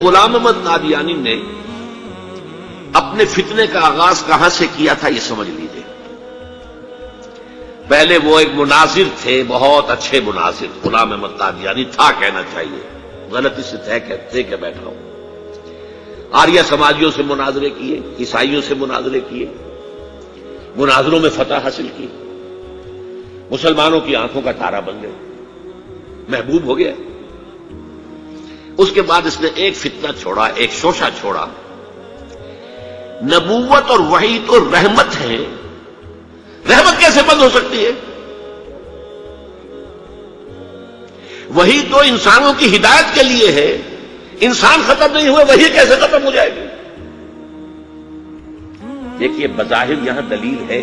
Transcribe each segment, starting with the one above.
غلام احمد قادیانی نے اپنے فتنے کا آغاز کہاں سے کیا تھا یہ سمجھ لیجیے۔ پہلے وہ ایک مناظر تھے، بہت اچھے مناظر۔ غلام احمد قادیانی تھا کہنا چاہیے، غلطی سے تھے کہ بیٹھا ہوں۔ آریہ سماجیوں سے مناظرے کیے، عیسائیوں سے مناظرے کیے، مناظروں میں فتح حاصل کی، مسلمانوں کی آنکھوں کا تارا بن گئے، محبوب ہو گیا۔ اس کے بعد اس نے ایک فتنہ چھوڑا، ایک شوشہ چھوڑا۔ نبوت اور وحی تو رحمت ہے، رحمت کیسے بند ہو سکتی ہے؟ وحی تو انسانوں کی ہدایت کے لیے ہے، انسان ختم نہیں ہوئے وحی کیسے ختم ہو جائے گی؟ دیکھیے بظاہر یہاں دلیل ہے،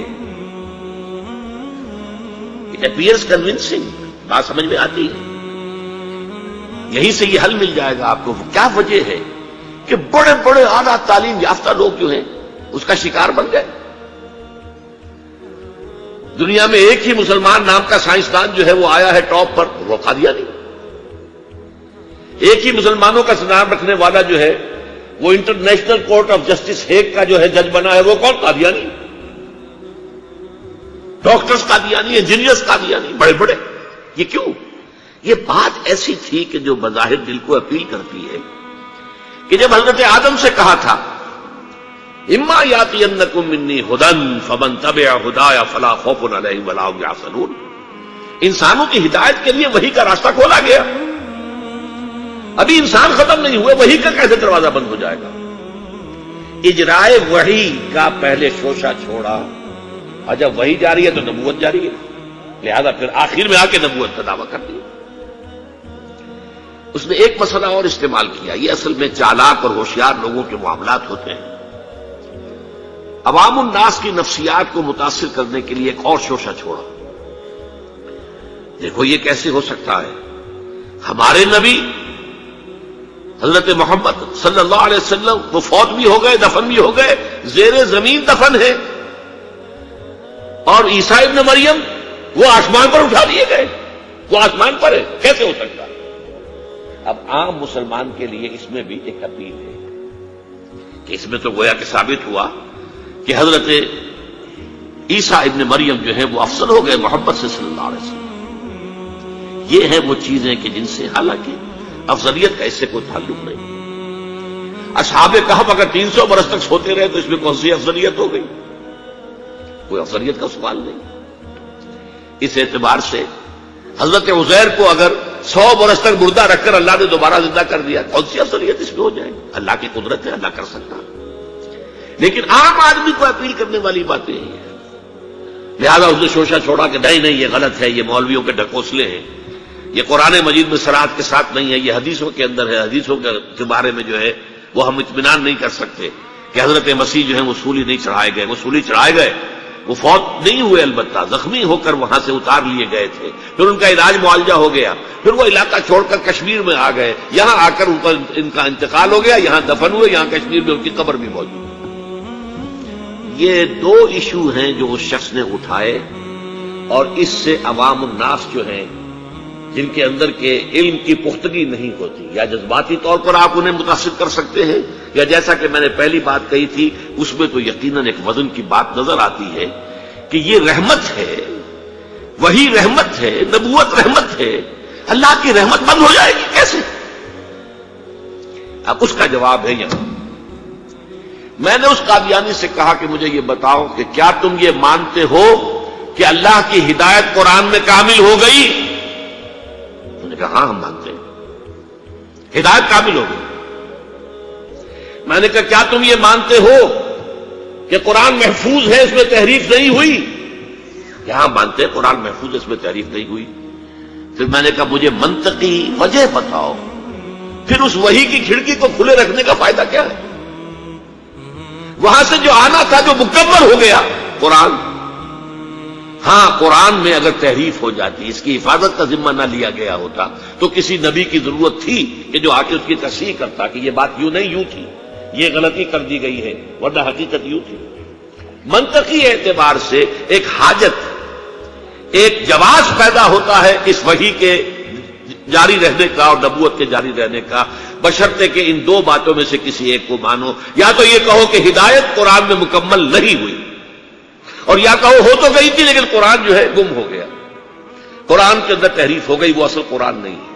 اٹ اپیئرز کنونسنگ، بات سمجھ میں آتی ہے، یہیں سے یہ حل مل جائے گا آپ کو۔ کیا وجہ ہے کہ بڑے بڑے اعلیٰ تعلیم یافتہ لوگ جو ہیں اس کا شکار بن گئے؟ دنیا میں ایک ہی مسلمان نام کا سائنسدان جو ہے وہ آیا ہے ٹاپ پر، وہ قادیانی۔ ایک ہی مسلمانوں کا نام رکھنے والا جو ہے وہ international court of justice Hague کا جو ہے جج بنا ہے، وہ کون؟ قادیانی۔ ڈاکٹرز قادیانی، انجینئرز قادیانی، بڑے بڑے۔ یہ کیوں؟ یہ بات ایسی تھی کہ جو بظاہر دل کو اپیل کرتی ہے کہ جب حضرت آدم سے کہا تھا اما یاتینکم منی ھدی فمن تبع ھدای فلا خوف علیہم ولا ھم یحزنون، انسانوں کی ہدایت کے لیے وحی کا راستہ کھولا گیا۔ ابھی انسان ختم نہیں ہوئے، وحی کا کیسے دروازہ بند ہو جائے گا؟ اجرائے وحی کا پہلے شوشہ چھوڑا، اور جب وحی جاری ہے تو نبوت جاری ہے، لہذا پھر آخر میں آ کے نبوت کا دعویٰ کر دیا۔ اس نے ایک مسئلہ اور استعمال کیا، یہ اصل میں چالاک اور ہوشیار لوگوں کے معاملات ہوتے ہیں۔ عوام الناس کی نفسیات کو متاثر کرنے کے لیے ایک اور شوشہ چھوڑا۔ دیکھو یہ کیسے ہو سکتا ہے؟ ہمارے نبی حضرت محمد صلی اللہ علیہ وسلم وہ فوت بھی ہو گئے، دفن بھی ہو گئے، زیر زمین دفن ہے، اور عیسیٰ ابن مریم وہ آسمان پر اٹھا دیے گئے، وہ آسمان پر ہے، کیسے ہو سکتا؟ اب عام مسلمان کے لیے اس میں بھی ایک اپیل ہے کہ اس میں تو گویا کہ ثابت ہوا کہ حضرت عیسیٰ ابن مریم جو ہے وہ افضل ہو گئے محمد سے صلی اللہ علیہ وسلم۔ یہ ہیں وہ چیزیں کہ جن سے حالانکہ افضلیت کا اس سے کوئی تعلق نہیں۔ اصحاب کہف اگر 300 برس تک سوتے رہے تو اس میں کون سی افضلیت ہو گئی؟ کوئی افضلیت کا سوال نہیں۔ اس اعتبار سے حضرت عزیر کو اگر 100 برس تک مردہ رکھ کر اللہ نے دوبارہ زندہ کر دیا، کون سی افضلیت اس میں ہو جائے؟ اللہ کی قدرت ہے، اللہ کر سکتا۔ لیکن عام آدمی کو اپیل کرنے والی باتیں ہیں، لہذا اس نے شوشہ چھوڑا کہ نہیں یہ غلط ہے، یہ مولویوں کے ڈھکوسلے ہیں، یہ قرآن مجید میں صراحت کے ساتھ نہیں ہے، یہ حدیثوں کے اندر ہے، حدیثوں کے بارے میں جو ہے وہ ہم اطمینان نہیں کر سکتے کہ حضرت مسیح جو ہے وہ سولی نہیں چڑھائے گئے۔ وہ سولی چڑھائے گئے، وہ فوت نہیں ہوئے، البتہ زخمی ہو کر وہاں سے اتار لیے گئے تھے، پھر ان کا علاج معالجہ ہو گیا، پھر وہ علاقہ چھوڑ کر کشمیر میں آ گئے، یہاں آ کر ان کا انتقال ہو گیا، یہاں دفن ہوئے، یہاں کشمیر میں ان کی قبر بھی موجود ہے۔ یہ دو ایشو ہیں جو اس شخص نے اٹھائے، اور اس سے عوام الناس جو ہیں جن کے اندر کے علم کی پختگی نہیں ہوتی، یا جذباتی طور پر آپ انہیں متاثر کر سکتے ہیں، یا جیسا کہ میں نے پہلی بات کہی تھی اس میں تو یقیناً ایک وزن کی بات نظر آتی ہے کہ یہ رحمت ہے، وہی رحمت ہے، نبوت رحمت ہے، اللہ کی رحمت بند ہو جائے گی کیسے؟ اب اس کا جواب ہے یہاں۔ میں نے اس قادیانی سے کہا کہ مجھے یہ بتاؤ کہ کیا تم یہ مانتے ہو کہ اللہ کی ہدایت قرآن میں کامل ہو گئی؟ انہوں نے کہا ہاں ہم مانتے ہیں، ہدایت کامل ہو گئی۔ میں نے کہا کیا تم یہ مانتے ہو کہ قرآن محفوظ ہے، اس میں تحریف نہیں ہوئی؟ یہاں مانتے ہیں قرآن محفوظ ہے، اس میں تحریف نہیں ہوئی۔ پھر میں نے کہا مجھے منطقی وجہ بتاؤ، پھر اس وحی کی کھڑکی کو کھلے رکھنے کا فائدہ کیا ہے؟ وہاں سے جو آنا تھا جو مکمل ہو گیا قرآن۔ ہاں قرآن میں اگر تحریف ہو جاتی، اس کی حفاظت کا ذمہ نہ لیا گیا ہوتا تو کسی نبی کی ضرورت تھی کہ جو آ کے اس کی تصحیح کرتا کہ یہ بات یوں نہیں یوں تھی، یہ غلطی کر دی گئی ہے، ورنہ حقیقت یوں تھی۔ منطقی اعتبار سے ایک حاجت، ایک جواز پیدا ہوتا ہے اس وحی کے جاری رہنے کا اور نبوت کے جاری رہنے کا، بشرطے کہ ان دو باتوں میں سے کسی ایک کو مانو. یا تو یہ کہو کہ ہدایت قرآن میں مکمل نہیں ہوئی، اور یا کہو ہو تو گئی تھی لیکن قرآن جو ہے گم ہو گیا، قرآن کے اندر تحریف ہو گئی، وہ اصل قرآن نہیں ہے.